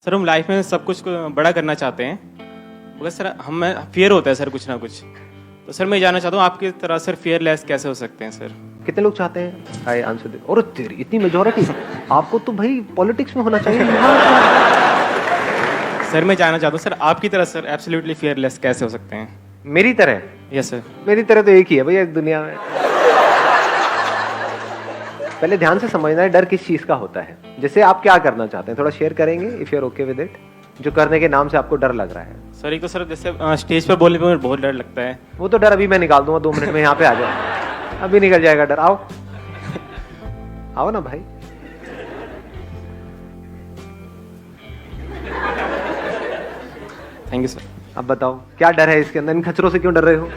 Sir हम life में सब कुछ को बड़ा करना चाहते हैं, मगर सर हमें फियर होता है सर कुछ ना कुछ। तो सर मैं जानना चाहता हूँ आपकी तरह सर फियरलेस कैसे हो सकते हैं सर? कितने लोग चाहते हैं? आई आंसर दे। और तेरी इतनी मेजोरिटी, आपको तो भाई पॉलिटिक्स में होना चाहिए। सर मैं जानना चाहता हूँ सर आपकी तरह सर एब्सोल्युटली फियरलेस कैसे हो सकते हैं? मेरी तरह? Yes sir. मेरी तरह तो एक ही है भैया इस दुनिया में। पहले ध्यान से समझना है डर किस चीज का होता है। जैसे आप क्या करना चाहते हैं थोड़ा शेयर करेंगे if you are okay with it, जो करने के नाम से आपको डर लग रहा है। सर एक तो सर जैसे स्टेज पर बोलने पे मुझे बहुत डर लगता है। वो तो डर अभी मैं निकाल दूंगा, 2 मिनट में यहाँ पे आ जाओ, अभी निकल जाएगा डर। आओ आओ ना भाई। Thank you sir. अब बताओ क्या डर है इसके अंदर? इन खचरों से क्यों डर रहे हो?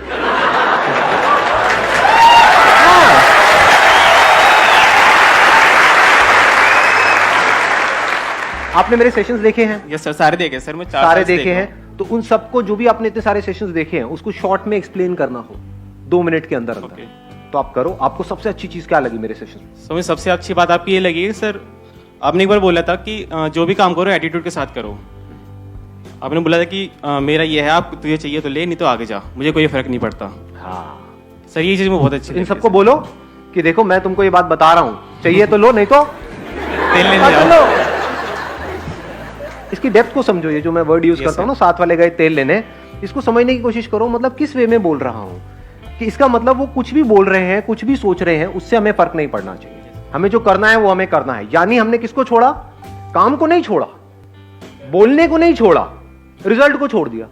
आपने मेरे सेशंस देखे हैं? यस सर, सारे देखे सर, मैं सारे देखे हैं। तो उन सबको जो भी आपने इतने सारे सेशंस देखे हैं उसको शॉर्ट में एक्सप्लेन करना हो 2 मिनट के अंदर अंदर, तो आप करो। आपको सबसे अच्छी चीज क्या लगी मेरे सेशन में? मुझे सबसे अच्छी बात आपकी ये लगी कि सर आपने एक बार बोला था कि जो भी काम करो एटीट्यूड के साथ करो। आपने बोला था कि मेरा ये है, आप तुझे चाहिए तो ले, नहीं तो आगे जा, मुझे कोई फर्क नहीं पड़ता। हाँ सर ये चीज मुझे बहुत अच्छी लगी। इन सबको बोलो कि देखो मैं तुमको ये बात बता रहा हूं, चाहिए तो लो, नहीं तो तेल लेने जाओ। इसकी डेप्थ को समझो। ये जो मैं वर्ड यूज करता हूँ ना, साथ वाले गए तेल लेने, इसको समझने की कोशिश करो। मतलब किस वे में बोल रहा हूँ कि इसका मतलब वो कुछ भी बोल रहे हैं, कुछ भी सोच रहे हैं, उससे हमें फर्क नहीं पड़ना चाहिए। हमें जो करना है वो हमें करना है। यानी हमने किसको छोड़ा? काम को नहीं छोड़ा, बोलने को नहीं छोड़ा, रिजल्ट को छोड़ दिया,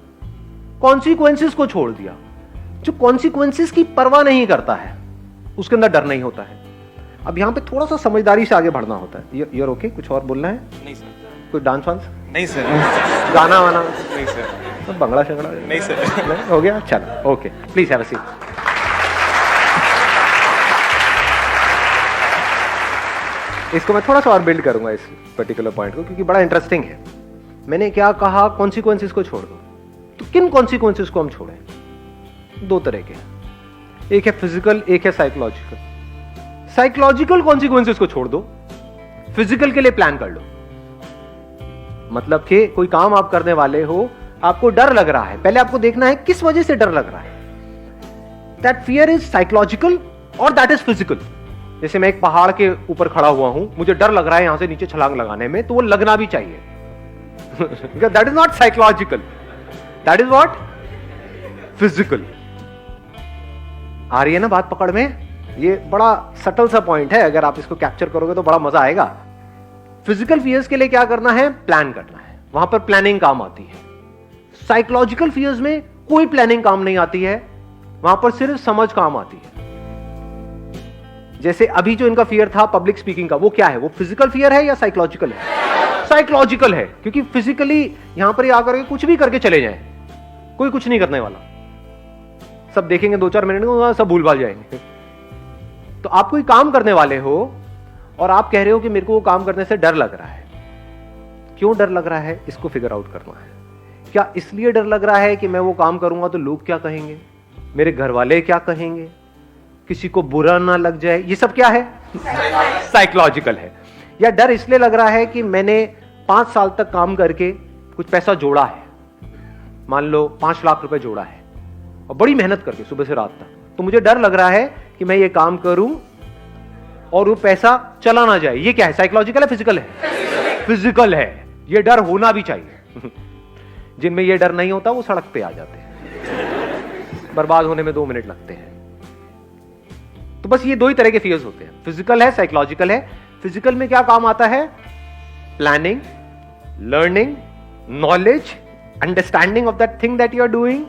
कॉन्सिक्वेंसेस को छोड़ दिया। जो कॉन्सिक्वेंसेस की परवाह नहीं करता है उसके अंदर डर नहीं होता है। अब यहां पे थोड़ा सा समझदारी से आगे बढ़ना होता है। You're okay? कुछ और बोलना है? नहीं सर। कोई डांस वांस? नहीं सर। गाना वाना? नहीं सर। तो बंगला शंगड़ा? नहीं सर। हो गया? चलो okay, please have a seat. इसको मैं थोड़ा सा और बिल्ड करूंगा इस पर्टिकुलर पॉइंट को, क्योंकि बड़ा इंटरेस्टिंग है। मैंने क्या कहा? कॉन्सिक्वेंसेस को छोड़ दो। तो किन कॉन्सिक्वेंसेस को हम छोड़ें? 2 तरह के, एक है फिजिकल, एक है साइकोलॉजिकल। साइकोलॉजिकल कॉन्सिक्वेंसेस को छोड़ दो, फिजिकल के लिए प्लान कर लो। मतलब कि कोई काम आप करने वाले हो, आपको डर लग रहा है, पहले आपको देखना है किस वजह से डर लग रहा है। दैट फियर इज साइकोलॉजिकल और दैट इज फिजिकल। जैसे मैं एक पहाड़ के ऊपर खड़ा हुआ हूं, मुझे डर लग रहा है यहां से नीचे छलांग लगाने में, तो वो लगना भी चाहिए। That is not psychological, that is what? Physical. आ रही है ना बात पकड़ में? ये बड़ा सटल सा पॉइंट है, अगर आप इसको कैप्चर करोगे तो बड़ा मजा आएगा। फिजिकल फियर्स के लिए क्या करना है? प्लान करना है, वहां पर प्लानिंग काम आती है। साइकोलॉजिकल फियर्स में कोई प्लानिंग काम नहीं आती है, वहां पर सिर्फ समझ काम आती है। जैसे अभी जो इनका फियर था पब्लिक स्पीकिंग का, वो क्या है? वो फिजिकल फियर है या साइकोलॉजिकल है? साइकोलॉजिकल है, क्योंकि फिजिकली यहां पर आकर के कुछ भी करके चले जाएं, कोई कुछ नहीं करने वाला। सब देखेंगे 2-4 मिनट में, सब भूल भाल जाएंगे। तो आप कोई काम करने वाले हो और आप कह रहे हो कि मेरे को वो काम करने से डर लग रहा है। क्यों डर लग रहा है? इसको फिगर आउट करना है। क्या इसलिए डर लग रहा है कि मैं वो काम करूंगा तो लोग क्या कहेंगे, मेरे घर वाले क्या कहेंगे, किसी को बुरा ना लग जाए? ये सब क्या है? साइकोलॉजिकल है। या डर इसलिए लग रहा है कि मैंने 5 साल तक काम करके कुछ पैसा जोड़ा है, मान लो 5 लाख रुपए जोड़ा है, और बड़ी मेहनत करके सुबह से रात तक, तो मुझे डर लग रहा है कि मैं ये काम करूं और वो पैसा चला ना जाए। ये क्या है? साइकोलॉजिकल है, फिजिकल है? फिजिकल है। ये डर होना भी चाहिए। जिनमें ये डर नहीं होता वो सड़क पे आ जाते हैं, बर्बाद होने में 2 मिनट लगते हैं। तो बस ये 2 ही तरह के फियर्स होते हैं, फिजिकल है, साइकोलॉजिकल है। फिजिकल में क्या काम आता है? Planning, learning, knowledge, understanding of that thing that you are doing.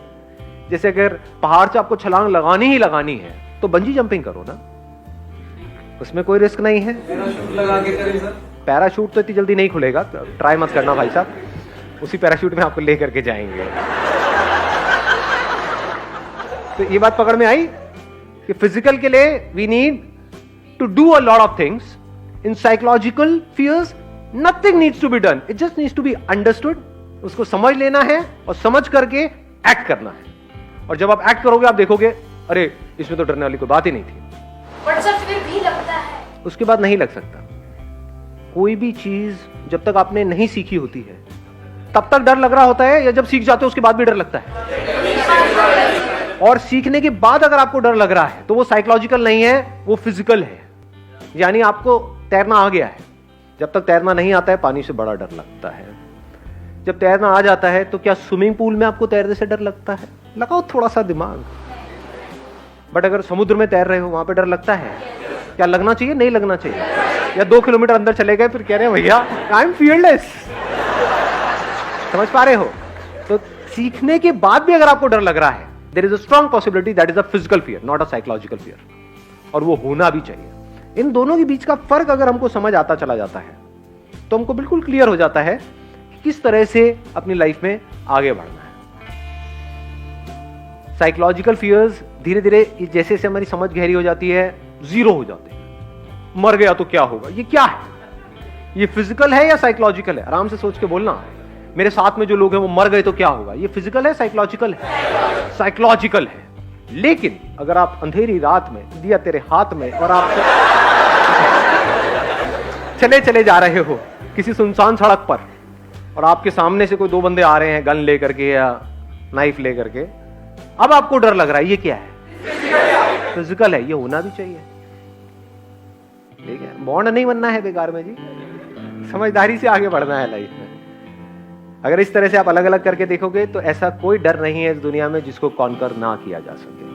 जैसे अगर पहाड़ से आपको छलांग लगानी ही लगानी है तो बंजी जंपिंग करो ना, उसमें कोई रिस्क नहीं है। लगा के करें सर। पैराशूट तो इतनी जल्दी नहीं खुलेगा, ट्राई मत करना भाई साहब, उसी पैराशूट में आपको लेकर के जाएंगे। तो ये बात पकड़ में आई कि फिजिकल के लिए we need to do a lot of things. In psychological fears nothing needs to be done, it just needs to be understood. उसको समझ लेना है और समझ करके एक्ट करना है। और जब आप एक्ट करोगे आप देखोगे अरे इसमें तो डरने वाली कोई बात ही नहीं थी। बट सर फिर भी लगता है। उसके बाद नहीं लग सकता। कोई भी चीज जब तक आपने नहीं सीखी होती है तब तक डर लग रहा होता है या जब सीख जाते हो उसके बाद भी डर लगता है? और सीखने के बाद अगर आपको डर लग रहा है तो वो साइकोलॉजिकल नहीं है, वो फिजिकल है। यानी आपको तैरना आ गया है। जब तक तैरना नहीं आता है पानी से बड़ा डर लगता है। जब तैरना आ जाता है तो क्या स्विमिंग पूल में आपको तैरने से डर लगता है? लगाओ थोड़ा सा दिमाग। बट अगर समुद्र में तैर रहे हो वहां पे डर लगता है? क्या लगना चाहिए? नहीं लगना चाहिए। या 2 किलोमीटर अंदर चले गए फिर कह रहे हैं भैया आई एम फियरलेस। समझ पा रहे हो? तो सीखने के बाद भी अगर आपको डर लग रहा है, there is a strong possibility that is a physical fear, not a psychological fear. और वो होना भी चाहिए। इन दोनों के बीच का फर्क अगर हमको समझ आता चला जाता है तो हमको बिल्कुल क्लियर हो जाता है कि किस तरह से अपनी लाइफ में आगे बढ़ना है। साइकोलॉजिकल फियर्स धीरे धीरे जैसे जैसे हमारी समझ गहरी हो जाती है, जीरो हो जाते हैं। मर गया तो क्या होगा? ये क्या है? ये फिजिकल है या साइकोलॉजिकल है? आराम से सोच के बोलना। मेरे साथ में जो लोग हैं वो मर गए तो क्या होगा? ये फिजिकल है साइकोलॉजिकल है? साइकोलॉजिकल है। लेकिन अगर आप अंधेरी रात में दिया तेरे हाथ में और आप चले चले जा रहे हो किसी सुनसान सड़क पर और आपके सामने से कोई 2 बंदे आ रहे हैं गन लेकर के या नाइफ लेकर के, अब आपको डर लग रहा है, ये क्या है? फिजिकल है। ये होना भी चाहिए। ठीक है, बॉन्ड नहीं बनना है बेकार में जी, समझदारी से आगे बढ़ना है लाइफ में। अगर इस तरह से आप अलग अलग करके देखोगे तो ऐसा कोई डर नहीं है इस दुनिया में जिसको कॉन्कर ना किया जा सके।